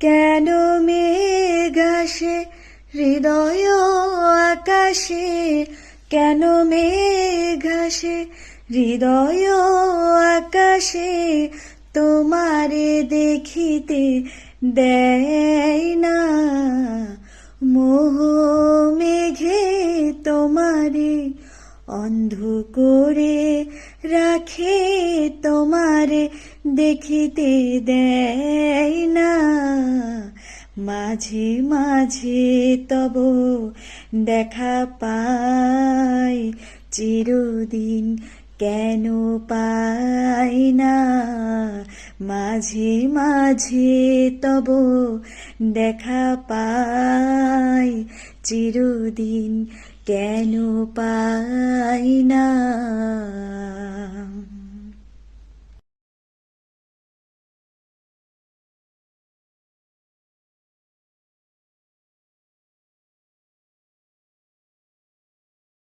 কেন মেঘ আসে হৃদয় আকাশে, কেন মেঘ আসে হৃদয় আকাশে, তোমারে দেখিতে দেয় না। মোহ মেঘে তোমারে অন্ধ করে রাখে, তোমারে দেখিতে দেয় না। মাঝে মাঝে তব দেখা পাই, চিরদিন কেন পাই না। মাঝে মাঝে তব দেখা পাই, চিরদিন কেন পাই না।